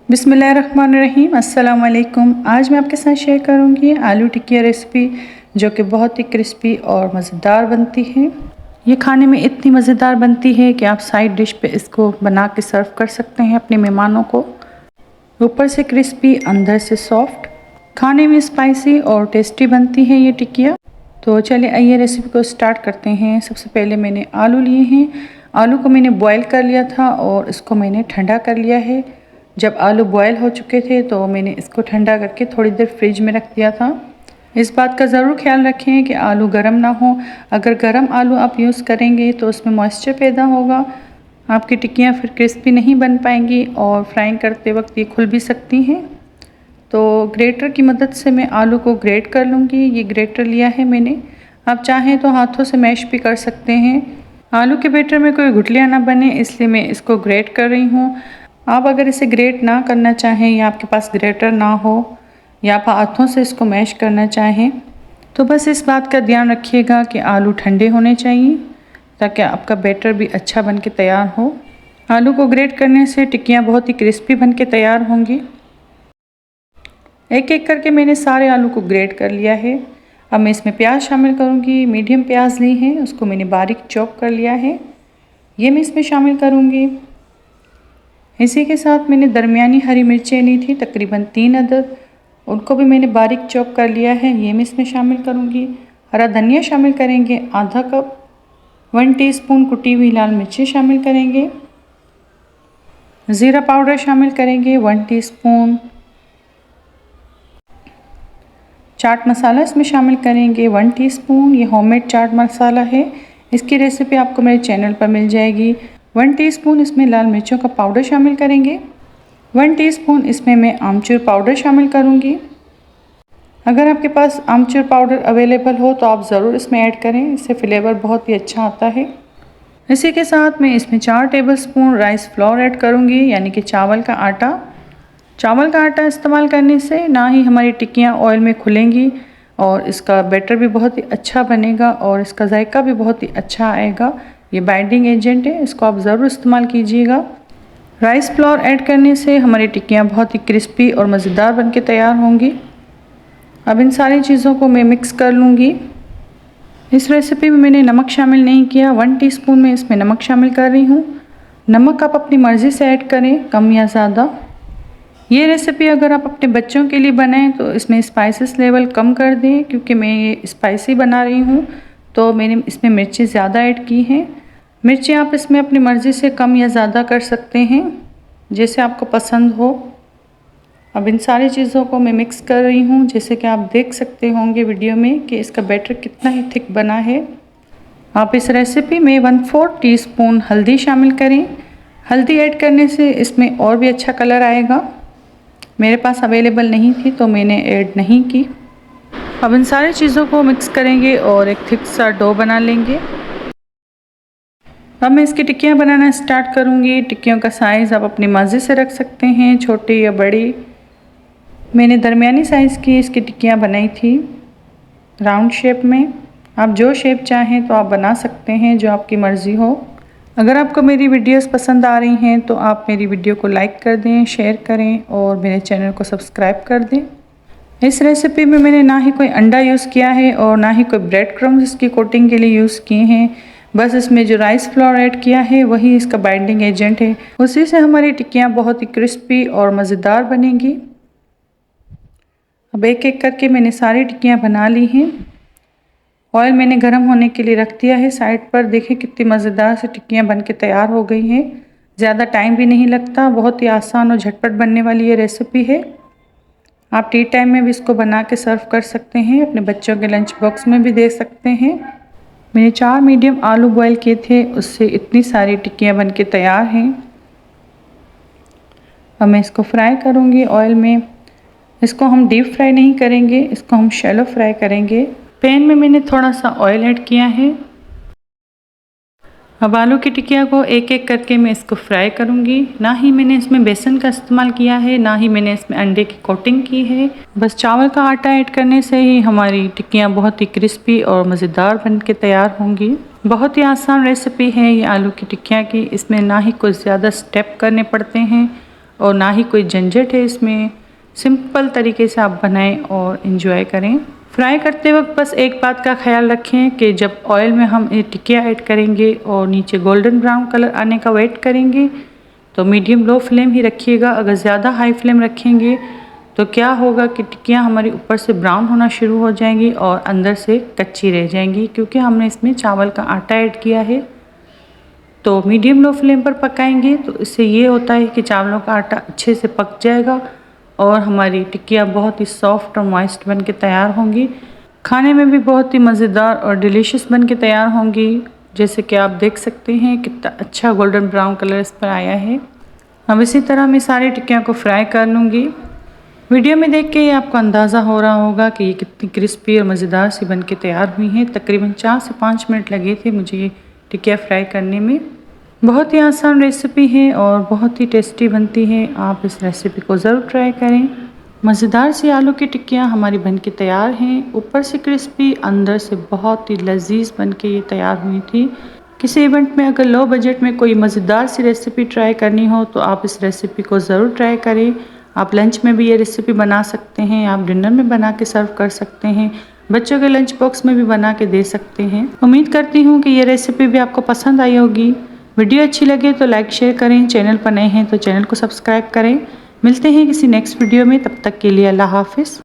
बिस्मिल्लाहिर्रहमानिर्रहीम, अस्सलाम वालेकुम। आज मैं आपके साथ शेयर करूंगी आलू टिक्की रेसिपी जो कि बहुत ही क्रिस्पी और मज़ेदार बनती है। ये खाने में इतनी मज़ेदार बनती है कि आप साइड डिश पे इसको बना के सर्व कर सकते हैं अपने मेहमानों को। ऊपर से क्रिस्पी, अंदर से सॉफ्ट, खाने में स्पाइसी और टेस्टी बनती है ये टिक्कियाँ। तो चलिए आइए रेसिपी को स्टार्ट करते हैं। सबसे पहले मैंने आलू लिए हैं। आलू को मैंने बॉयल कर लिया था और इसको मैंने ठंडा कर लिया है। जब आलू बॉयल हो चुके थे तो मैंने इसको ठंडा करके थोड़ी देर फ्रिज में रख दिया था। इस बात का ज़रूर ख्याल रखें कि आलू गर्म ना हो। अगर गर्म आलू आप यूज़ करेंगे तो उसमें मॉइस्चर पैदा होगा, आपकी टिक्कियाँ फिर क्रिस्पी नहीं बन पाएंगी और फ्राइंग करते वक्त ये खुल भी सकती हैं। तो ग्रेटर की मदद से मैं आलू को ग्रेट कर लूँगी। ये ग्रेटर लिया है मैंने, आप चाहें तो हाथों से मैश भी कर सकते हैं। आलू के बैटर में कोई गुठलियाँ ना बने इसलिए मैं इसको ग्रेट कर रही हूँ। आप अगर इसे ग्रेट ना करना चाहें या आपके पास ग्रेटर ना हो या आप हाथों से इसको मैश करना चाहें तो बस इस बात का ध्यान रखिएगा कि आलू ठंडे होने चाहिए ताकि आपका बैटर भी अच्छा बन के तैयार हो। आलू को ग्रेट करने से टिक्कियाँ बहुत ही क्रिस्पी बन के तैयार होंगी। एक एक करके मैंने सारे आलू को ग्रेट कर लिया है। अब मैं इसमें प्याज शामिल करूँगी। मीडियम प्याज ली है, उसको मैंने बारीक चॉप कर लिया है, ये मैं इसमें शामिल करूँगी। इसी के साथ मैंने दरमियानी हरी मिर्चें ली थी, तकरीबन 3 अदद, उनको भी मैंने बारीक चॉप कर लिया है, ये मैं इसमें शामिल करूँगी। हरा धनिया शामिल करेंगे आधा कप। 1 टीस्पून कुटी हुई लाल मिर्ची शामिल करेंगे। ज़ीरा पाउडर शामिल करेंगे 1 टीस्पून। चाट मसाला इसमें शामिल करेंगे 1 टीस्पून। ये होममेड चाट मसाला है, इसकी रेसिपी आपको मेरे चैनल पर मिल जाएगी। 1 टीस्पून इसमें लाल मिर्चों का पाउडर शामिल करेंगे। 1 टीस्पून इसमें मैं आमचूर पाउडर शामिल करूंगी। अगर आपके पास आमचूर पाउडर अवेलेबल हो तो आप ज़रूर इसमें ऐड करें, इससे फ्लेवर बहुत ही अच्छा आता है। इसी के साथ मैं इसमें 4 टेबलस्पून राइस फ्लोर ऐड करूंगी, यानी कि चावल का आटा। चावल का आटा इस्तेमाल करने से ना ही हमारी टिक्कियाँ ऑयल में खुलेंगी और इसका बैटर भी बहुत ही अच्छा बनेगा और इसका जायका भी बहुत ही अच्छा आएगा। ये बाइंडिंग एजेंट है, इसको आप ज़रूर इस्तेमाल कीजिएगा। राइस फ्लोर ऐड करने से हमारी टिक्कियाँ बहुत ही क्रिस्पी और मज़ेदार बनके तैयार होंगी। अब इन सारी चीज़ों को मैं मिक्स कर लूँगी। इस रेसिपी में मैंने नमक शामिल नहीं किया, 1 टीस्पून में इसमें नमक शामिल कर रही हूँ। नमक आप अपनी मर्ज़ी से ऐड करें, कम या ज़्यादा। ये रेसिपी अगर आप अपने बच्चों के लिए बनाएं तो इसमें स्पाइसेस लेवल कम कर दें, क्योंकि मैं ये स्पाइसी बना रही हूँ तो मैंने इसमें मिर्ची ज़्यादा ऐड की हैं। मिर्ची आप इसमें अपनी मर्ज़ी से कम या ज़्यादा कर सकते हैं, जैसे आपको पसंद हो। अब इन सारी चीज़ों को मैं मिक्स कर रही हूँ, जैसे कि आप देख सकते होंगे वीडियो में कि इसका बैटर कितना ही थिक बना है। आप इस रेसिपी में 1/4 टीस्पून हल्दी शामिल करें। हल्दी ऐड करने से इसमें और भी अच्छा कलर आएगा। मेरे पास अवेलेबल नहीं थी तो मैंने ऐड नहीं की। अब इन सारी चीज़ों को मिक्स करेंगे और एक थिक सा डो बना लेंगे। अब मैं इसकी टिक्कियाँ बनाना स्टार्ट करूँगी। टिक्कियों का साइज़ आप अपनी मर्ज़ी से रख सकते हैं, छोटी या बड़ी। मैंने दरमियानी साइज़ की इसकी टिक्कियाँ बनाई थी, राउंड शेप में। आप जो शेप चाहें तो आप बना सकते हैं, जो आपकी मर्ज़ी हो। अगर आपको मेरी वीडियोस पसंद आ रही हैं तो आप मेरी वीडियो को लाइक कर दें, शेयर करें और मेरे चैनल को सब्सक्राइब कर दें। इस रेसिपी में मैंने ना ही कोई अंडा यूज़ किया है और ना ही कोई ब्रेड क्रम्स इसकी कोटिंग के लिए यूज़ किए हैं। बस इसमें जो राइस फ्लोर ऐड किया है वही इसका बाइंडिंग एजेंट है, उसी से हमारी टिक्कियाँ बहुत ही क्रिस्पी और मज़ेदार बनेंगी। अब एक एक करके मैंने सारी टिक्कियाँ बना ली हैं। ऑयल मैंने गर्म होने के लिए रख दिया है साइड पर। देखिए कितनी मज़ेदार से टिक्कियाँ बन के तैयार हो गई हैं। ज़्यादा टाइम भी नहीं लगता, बहुत ही आसान और झटपट बनने वाली ये रेसिपी है। आप टी टाइम में भी इसको बना के सर्व कर सकते हैं, अपने बच्चों के लंच बॉक्स में भी दे सकते हैं। मैंने 4 मीडियम आलू बॉयल किए थे, उससे इतनी सारी टिक्कियाँ बन के तैयार हैं। अब मैं इसको फ्राई करूँगी ऑयल में। इसको हम डीप फ्राई नहीं करेंगे, इसको हम शैलो फ्राई करेंगे। पैन में मैंने थोड़ा सा ऑयल ऐड किया है। अब आलू की टिक्किया को एक एक करके मैं इसको फ्राई करूँगी। ना ही मैंने इसमें बेसन का इस्तेमाल किया है, ना ही मैंने इसमें अंडे की कोटिंग की है। बस चावल का आटा ऐड करने से ही हमारी टिक्कियाँ बहुत ही क्रिस्पी और मज़ेदार बन के तैयार होंगी। बहुत ही आसान रेसिपी है ये आलू की टिक्किया की। इसमें ना ही कुछ ज़्यादा स्टेप करने पड़ते हैं और ना ही कोई झंझट है इसमें। सिंपल तरीके से आप बनाएं और एंजॉय करें। फ्राई करते वक्त बस एक बात का ख्याल रखें कि जब ऑयल में हम ये टिकिया ऐड करेंगे और नीचे गोल्डन ब्राउन कलर आने का वेट करेंगे तो मीडियम लो फ्लेम ही रखिएगा। अगर ज़्यादा हाई फ्लेम रखेंगे तो क्या होगा कि टिक्कियाँ हमारी ऊपर से ब्राउन होना शुरू हो जाएंगी और अंदर से कच्ची रह जाएंगी, क्योंकि हमने इसमें चावल का आटा ऐड किया है। तो मीडियम लो फ्लेम पर पकाएंगे तो इससे ये होता है कि चावलों का आटा अच्छे से पक जाएगा और हमारी टिक्कियाँ बहुत ही सॉफ्ट और मॉइस्ट बन के तैयार होंगी। खाने में भी बहुत ही मज़ेदार और डिलीशियस बन के तैयार होंगी। जैसे कि आप देख सकते हैं कितना अच्छा गोल्डन ब्राउन कलर इस पर आया है। अब इसी तरह मैं सारी टिक्कियों को फ्राई कर लूँगी। वीडियो में देख के आपको अंदाज़ा हो रहा होगा कि ये कितनी क्रिस्पी और मज़ेदार सी बन के तैयार हुई हैं। तकरीबन 4 से 5 मिनट लगे थे मुझे ये टिक्कियाँ फ्राई करने में। बहुत ही आसान रेसिपी है और बहुत ही टेस्टी बनती है। आप इस रेसिपी को ज़रूर ट्राई करें। मज़ेदार सी आलू की टिक्कियाँ हमारी बन के तैयार हैं। ऊपर से क्रिस्पी, अंदर से बहुत ही लजीज बन के ये तैयार हुई थी। किसी इवेंट में अगर लो बजट में कोई मज़ेदार सी रेसिपी ट्राई करनी हो तो आप इस रेसिपी को ज़रूर ट्राई करें। आप लंच में भी ये रेसिपी बना सकते हैं, आप डिनर में बना के सर्व कर सकते हैं, बच्चों के लंच बॉक्स में भी बना के दे सकते हैं। उम्मीद करती हूँ कि ये रेसिपी भी आपको पसंद आई होगी। वीडियो अच्छी लगे तो लाइक शेयर करें, चैनल पर नए हैं तो चैनल को सब्सक्राइब करें। मिलते हैं किसी नेक्स्ट वीडियो में, तब तक के लिए अल्लाह हाफिज़।